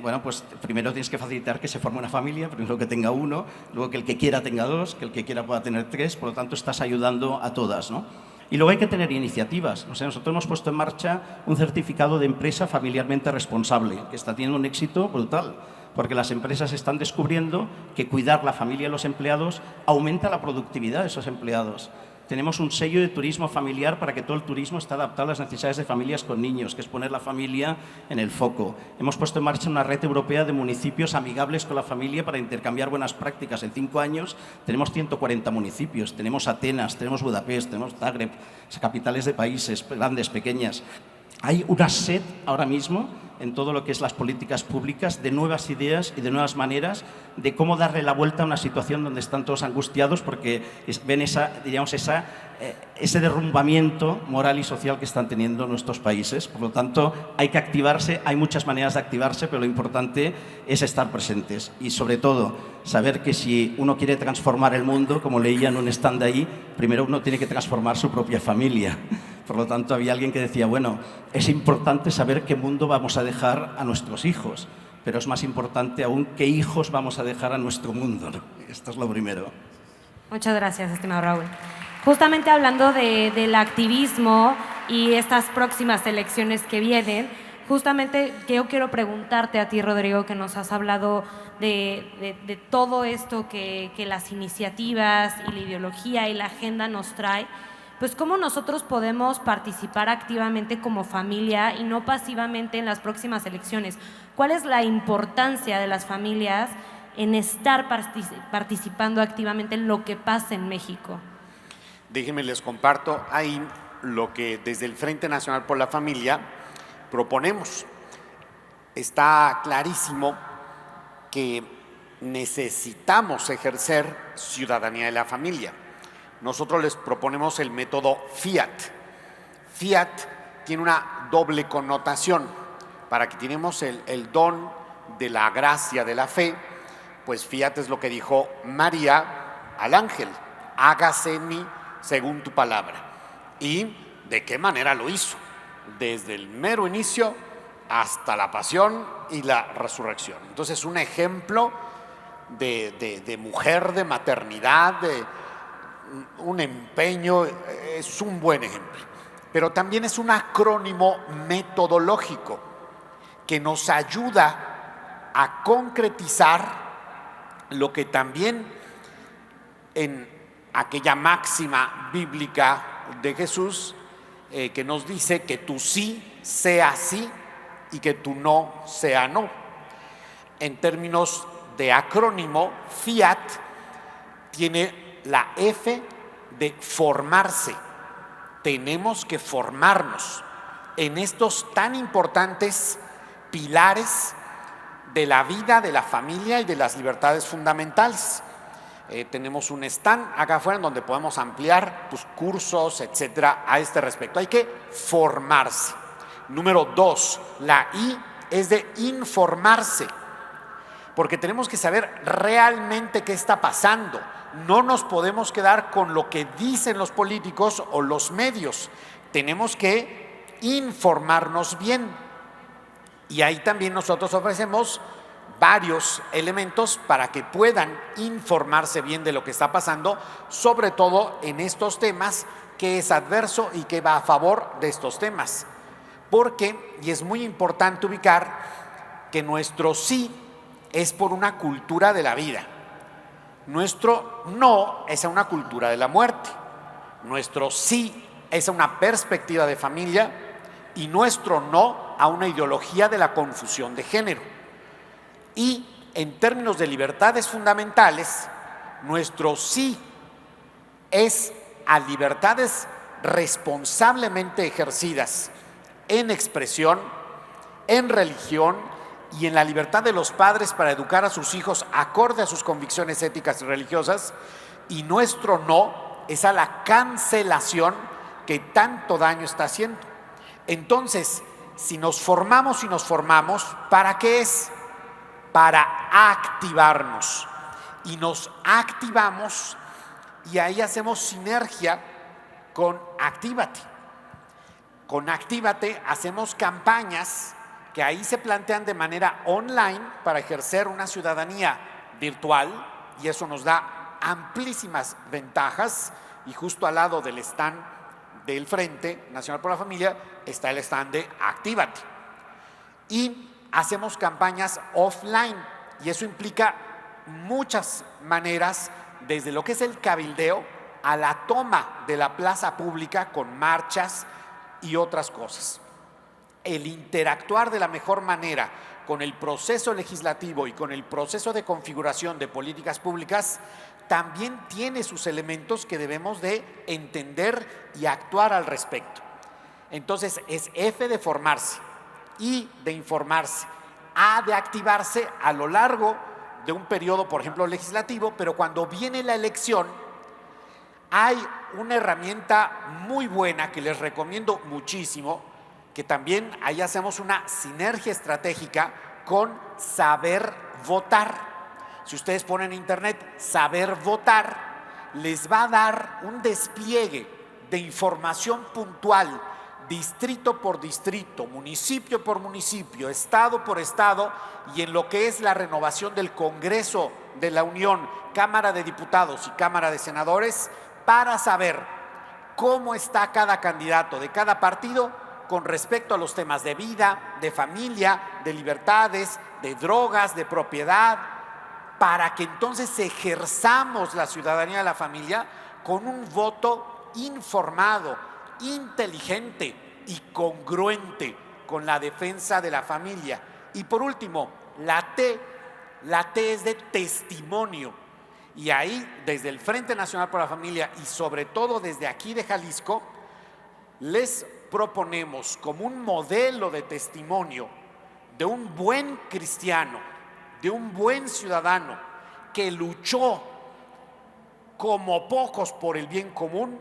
bueno, pues primero tienes que facilitar que se forme una familia, primero que tenga uno, luego que el que quiera tenga dos, que el que quiera pueda tener tres, por lo tanto estás ayudando a todas, ¿no? Y luego hay que tener iniciativas. O sea, nosotros hemos puesto en marcha un certificado de empresa familiarmente responsable, que está teniendo un éxito brutal, porque las empresas están descubriendo que cuidar la familia y los empleados aumenta la productividad de esos empleados. Tenemos un sello de turismo familiar para que todo el turismo esté adaptado a las necesidades de familias con niños, que es poner la familia en el foco. Hemos puesto en marcha una red europea de municipios amigables con la familia para intercambiar buenas prácticas. En 5 años tenemos 140 municipios, tenemos Atenas, tenemos Budapest, tenemos Zagreb, capitales de países grandes, pequeñas. Hay una sed ahora mismo en todo lo que es las políticas públicas de nuevas ideas y de nuevas maneras de cómo darle la vuelta a una situación donde están todos angustiados porque ven ese derrumbamiento moral y social que están teniendo nuestros países. Por lo tanto, hay que activarse, hay muchas maneras de activarse, pero lo importante es estar presentes y, sobre todo, saber que si uno quiere transformar el mundo, como leía en un stand ahí, primero uno tiene que transformar su propia familia. Por lo tanto, había alguien que decía, bueno, es importante saber qué mundo vamos a dejar a nuestros hijos, pero es más importante aún qué hijos vamos a dejar a nuestro mundo, ¿no? Esto es lo primero. Muchas gracias, estimado Raúl. Justamente hablando del activismo y estas próximas elecciones que vienen, justamente yo quiero preguntarte a ti, Rodrigo, que nos has hablado de todo esto que las iniciativas y la ideología y la agenda nos trae, pues cómo nosotros podemos participar activamente como familia y no pasivamente en las próximas elecciones. ¿Cuál es la importancia de las familias en estar participando activamente en lo que pasa en México? Déjenme les comparto ahí lo que desde el Frente Nacional por la Familia proponemos. Está clarísimo que necesitamos ejercer ciudadanía de la familia. Nosotros les proponemos el método Fiat. Fiat tiene una doble connotación. Para que tenemos el don de la gracia de la fe, pues Fiat es lo que dijo María al ángel: hágase en mí según tu palabra. ¿Y de qué manera lo hizo? Desde el mero inicio hasta la pasión y la resurrección. Entonces, un ejemplo de mujer, de maternidad, de un empeño, es un buen ejemplo. Pero también es un acrónimo metodológico que nos ayuda a concretizar lo que también en aquella máxima bíblica de Jesús que nos dice que tu sí sea sí y que tu no sea no. En términos de acrónimo, Fiat tiene la F de formarse. Tenemos que formarnos en estos tan importantes pilares de la vida, de la familia y de las libertades fundamentales. Tenemos un stand acá afuera en donde podemos ampliar cursos, etcétera, a este respecto. Hay que formarse. Número 2, la I es de informarse, porque tenemos que saber realmente qué está pasando. No nos podemos quedar con lo que dicen los políticos o los medios. Tenemos que informarnos bien. Y ahí también nosotros ofrecemos varios elementos para que puedan informarse bien de lo que está pasando, sobre todo en estos temas, que es adverso y que va a favor de estos temas. Porque, y es muy importante ubicar, que nuestro sí es por una cultura de la vida. Nuestro no es a una cultura de la muerte. Nuestro sí es a una perspectiva de familia y nuestro no a una ideología de la confusión de género. Y en términos de libertades fundamentales, nuestro sí es a libertades responsablemente ejercidas en expresión, en religión y en la libertad de los padres para educar a sus hijos acorde a sus convicciones éticas y religiosas, y nuestro no es a la cancelación que tanto daño está haciendo. Entonces, si nos formamos y nos formamos, ¿para qué es? Para activarnos. Y nos activamos y ahí hacemos sinergia con Actívate. Con Actívate hacemos campañas que ahí se plantean de manera online para ejercer una ciudadanía virtual, y eso nos da amplísimas ventajas. Y justo al lado del stand del Frente Nacional por la Familia está el stand de Actívate. Y hacemos campañas offline, y eso implica muchas maneras, desde lo que es el cabildeo a la toma de la plaza pública con marchas y otras cosas. El interactuar de la mejor manera con el proceso legislativo y con el proceso de configuración de políticas públicas también tiene sus elementos que debemos de entender y actuar al respecto. Entonces es F de formarse, I de informarse, A de activarse a lo largo de un periodo, por ejemplo, legislativo, pero cuando viene la elección hay una herramienta muy buena que les recomiendo muchísimo, que también ahí hacemos una sinergia estratégica con Saber Votar. Si ustedes ponen en internet Saber Votar, les va a dar un despliegue de información puntual, distrito por distrito, municipio por municipio, estado por estado, y en lo que es la renovación del Congreso de la Unión, Cámara de Diputados y Cámara de Senadores, para saber cómo está cada candidato de cada partido con respecto a los temas de vida, de familia, de libertades, de drogas, de propiedad, para que entonces ejerzamos la ciudadanía de la familia con un voto informado, inteligente y congruente con la defensa de la familia. Y por último, la T es de testimonio. Y ahí, desde el Frente Nacional por la Familia y sobre todo desde aquí de Jalisco, les proponemos como un modelo de testimonio de un buen cristiano, de un buen ciudadano que luchó como pocos por el bien común,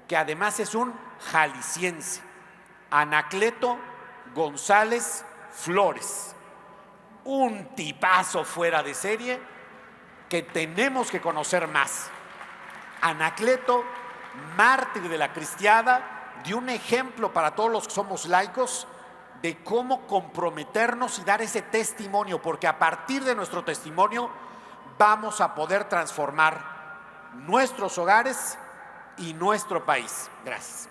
que además es un jalisciense, Anacleto González Flores, un tipazo fuera de serie que tenemos que conocer más. Anacleto, mártir de la cristiada, dio un ejemplo para todos los que somos laicos de cómo comprometernos y dar ese testimonio, porque a partir de nuestro testimonio vamos a poder transformar nuestros hogares y nuestro país. Gracias.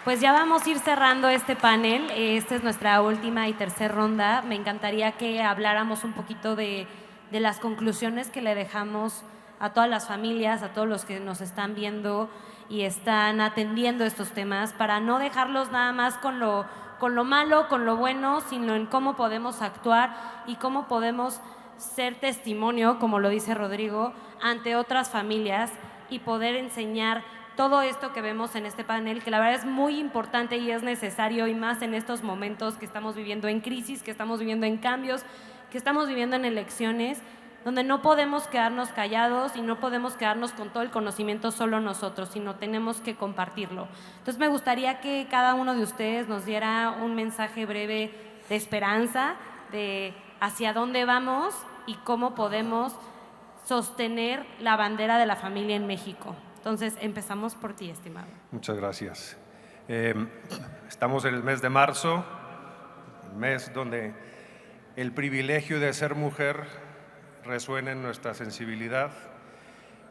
Pues ya vamos a ir cerrando este panel. Esta es nuestra última y tercera ronda. Me encantaría que habláramos un poquito de las conclusiones que le dejamos a todas las familias, a todos los que nos están viendo y están atendiendo estos temas, para no dejarlos nada más con lo malo, con lo bueno, sino en cómo podemos actuar y cómo podemos ser testimonio, como lo dice Rodrigo, ante otras familias y poder enseñar todo esto que vemos en este panel, que la verdad es muy importante y es necesario, y más en estos momentos que estamos viviendo en crisis, que estamos viviendo en cambios, que estamos viviendo en elecciones, donde no podemos quedarnos callados y no podemos quedarnos con todo el conocimiento solo nosotros, sino tenemos que compartirlo. Entonces me gustaría que cada uno de ustedes nos diera un mensaje breve de esperanza, de hacia dónde vamos y cómo podemos sostener la bandera de la familia en México. Entonces, empezamos por ti, estimado. Muchas gracias. Estamos en el mes de marzo, el mes donde el privilegio de ser mujer resuena en nuestra sensibilidad.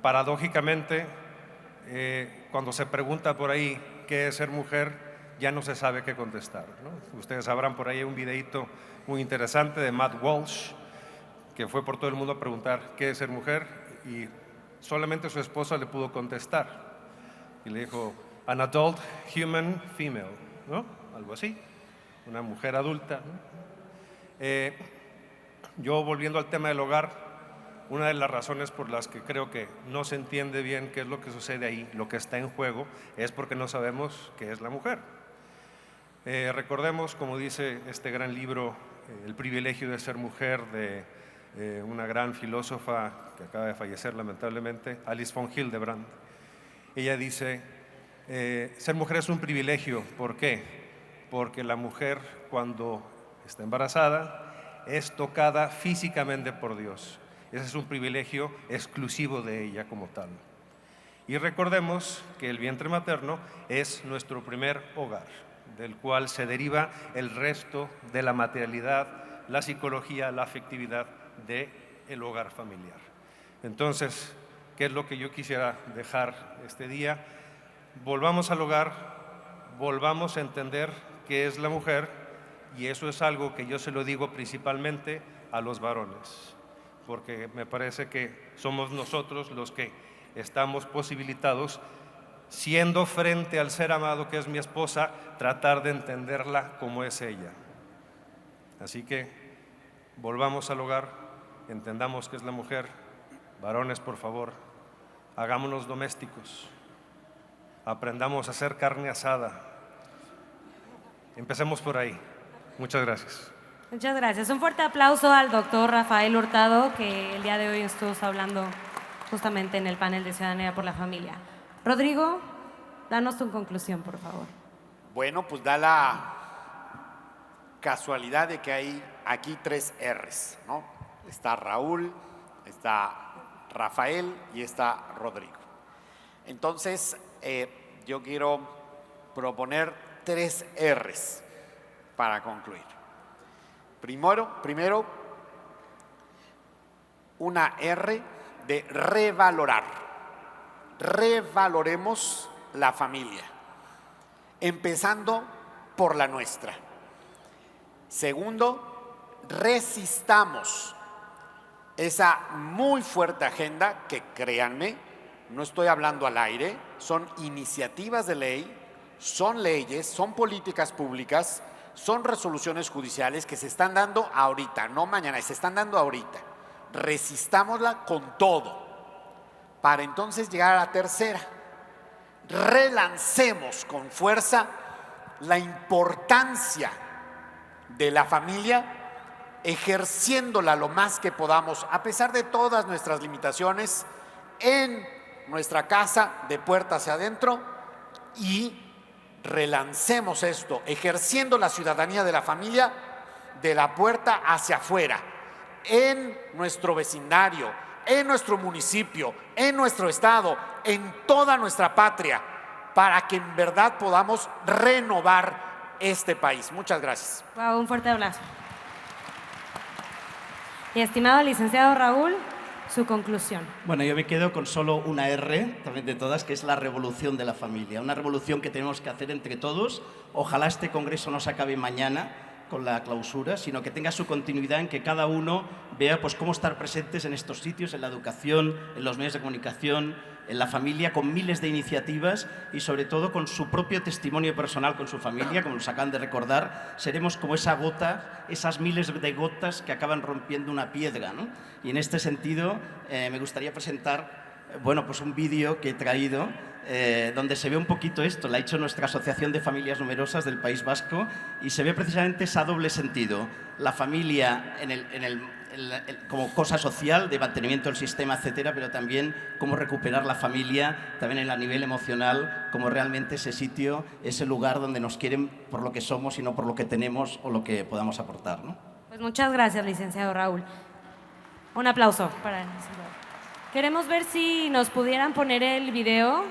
Paradójicamente, cuando se pregunta por ahí qué es ser mujer, ya no se sabe qué contestar, ¿no? Ustedes sabrán por ahí un videíto muy interesante de Matt Walsh, que fue por todo el mundo a preguntar qué es ser mujer y solamente su esposa le pudo contestar. Y le dijo, an adult human female, ¿no? Algo así, una mujer adulta, ¿no? Yo, volviendo al tema del hogar, una de las razones por las que creo que no se entiende bien qué es lo que sucede ahí, lo que está en juego, es porque no sabemos qué es la mujer. Recordemos, como dice este gran libro, El privilegio de ser mujer, de una gran filósofa que acaba de fallecer lamentablemente, Alice von Hildebrand. Ella dice, ser mujer es un privilegio. ¿Por qué? Porque la mujer, cuando está embarazada, es tocada físicamente por Dios. Ese es un privilegio exclusivo de ella como tal. Y recordemos que el vientre materno es nuestro primer hogar, del cual se deriva el resto de la materialidad, la psicología, la afectividad del hogar familiar. Entonces, ¿qué es lo que yo quisiera dejar este día? Volvamos al hogar, volvamos a entender qué es la mujer, y eso es algo que yo se lo digo principalmente a los varones, porque me parece que somos nosotros los que estamos posibilitados, siendo frente al ser amado que es mi esposa, tratar de entenderla como es ella. Así que volvamos al hogar, entendamos qué es la mujer. Varones, por favor, hagámonos domésticos, aprendamos a hacer carne asada. Empecemos por ahí. Muchas gracias. Muchas gracias. Un fuerte aplauso al doctor Rafael Hurtado, que el día de hoy estuvo hablando justamente en el panel de Ciudadanía por la Familia. Rodrigo, danos tu conclusión, por favor. Bueno, pues da la casualidad de que hay aquí 3 R's, ¿no? Está Raúl, está Rafael y está Rodrigo. Entonces, yo quiero proponer 3 R's para concluir. Primero, una R de revalorar. Revaloremos la familia, empezando por la nuestra. Segundo, resistamos esa muy fuerte agenda que, créanme, no estoy hablando al aire, son iniciativas de ley, son leyes, son políticas públicas, son resoluciones judiciales que se están dando ahorita, no mañana, se están dando ahorita. Resistámosla con todo, para entonces llegar a la tercera. Relancemos con fuerza la importancia de la familia, ejerciéndola lo más que podamos, a pesar de todas nuestras limitaciones, en nuestra casa, de puerta hacia adentro, y relancemos esto, ejerciendo la ciudadanía de la familia de la puerta hacia afuera, en nuestro vecindario, en nuestro municipio, en nuestro estado, en toda nuestra patria, para que en verdad podamos renovar este país. Muchas gracias. Wow, un fuerte abrazo. Y estimado licenciado Raúl, su conclusión. Bueno, yo me quedo con solo una R, también de todas, que es la revolución de la familia. Una revolución que tenemos que hacer entre todos. Ojalá este congreso no se acabe mañana con la clausura, sino que tenga su continuidad en que cada uno vea pues, cómo estar presentes en estos sitios, en la educación, en los medios de comunicación, en la familia, con miles de iniciativas y sobre todo con su propio testimonio personal con su familia, como nos acaban de recordar. Seremos como esa gota, esas miles de gotas que acaban rompiendo una piedra, ¿no? Y en este sentido me gustaría presentar pues un vídeo que he traído donde se ve un poquito esto. La ha hecho nuestra Asociación de Familias Numerosas del País Vasco y se ve precisamente ese doble sentido. La familia como cosa social de mantenimiento del sistema, etcétera, pero también cómo recuperar la familia también a nivel emocional, como realmente ese sitio, ese lugar donde nos quieren por lo que somos y no por lo que tenemos o lo que podamos aportar, ¿no? Pues muchas gracias, licenciado Raúl. Un aplauso para el licenciado. Queremos ver si nos pudieran poner el video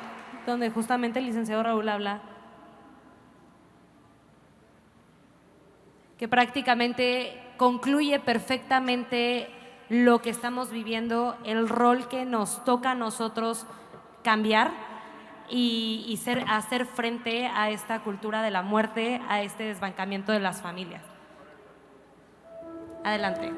donde justamente el licenciado Raúl habla, que prácticamente concluye perfectamente lo que estamos viviendo, el rol que nos toca a nosotros cambiar y hacer frente a esta cultura de la muerte, a este desbancamiento de las familias. Adelante.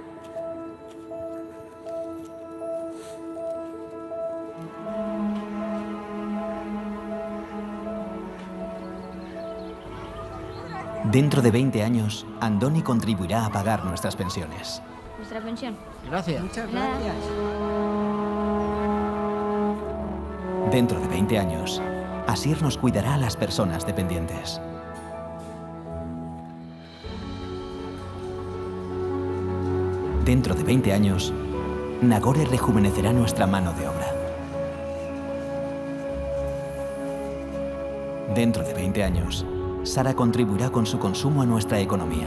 Dentro de 20 años, Andoni contribuirá a pagar nuestras pensiones. Nuestra pensión. Gracias. Muchas gracias. Dentro de 20 años, Asier nos cuidará a las personas dependientes. Dentro de 20 años, Nagore rejuvenecerá nuestra mano de obra. Dentro de 20 años, Sara contribuirá con su consumo a nuestra economía.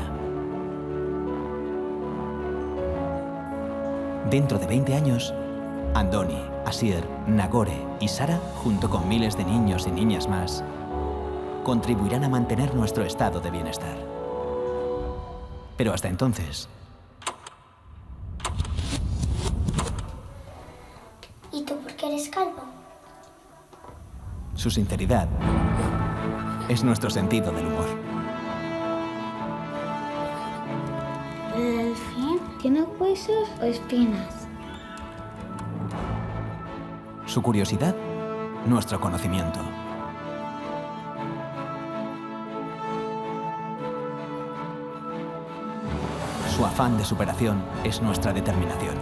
Dentro de 20 años, Andoni, Asier, Nagore y Sara, junto con miles de niños y niñas más, contribuirán a mantener nuestro estado de bienestar. Pero hasta entonces... ¿Y tú por qué eres calvo? Su sinceridad es nuestro sentido del humor. ¿El delfín tiene huesos o espinas? Su curiosidad, nuestro conocimiento. Su afán de superación es nuestra determinación.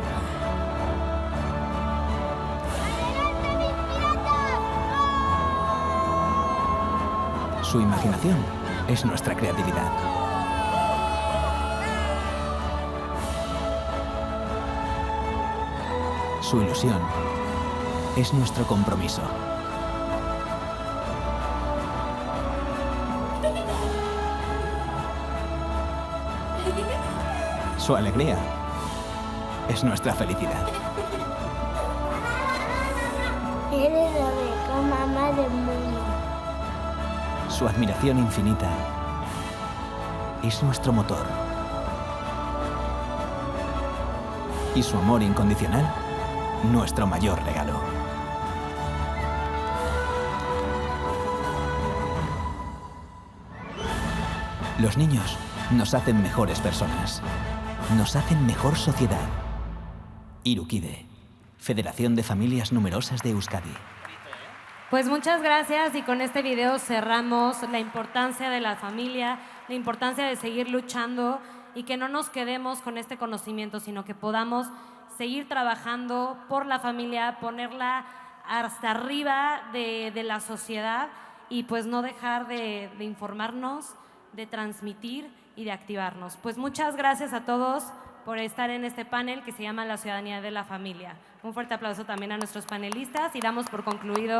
Su imaginación es nuestra creatividad. Su ilusión es nuestro compromiso. Su alegría es nuestra felicidad. Eres la mejor mamá del mundo. Su admiración infinita es nuestro motor. Y su amor incondicional, nuestro mayor regalo. Los niños nos hacen mejores personas. Nos hacen mejor sociedad. Irukide, Federación de Familias Numerosas de Euskadi. Pues muchas gracias y con este video cerramos la importancia de la familia, la importancia de seguir luchando y que no nos quedemos con este conocimiento, sino que podamos seguir trabajando por la familia, ponerla hasta arriba de la sociedad y pues no dejar de informarnos, de transmitir y de activarnos. Pues muchas gracias a todos por estar en este panel que se llama La Ciudadanía de la Familia. Un fuerte aplauso también a nuestros panelistas y damos por concluido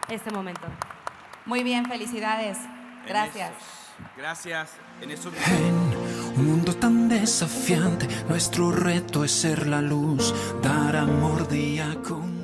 este momento. Muy bien, felicidades. Gracias. Gracias. En un mundo tan desafiante, nuestro reto es ser la luz, dar amor día con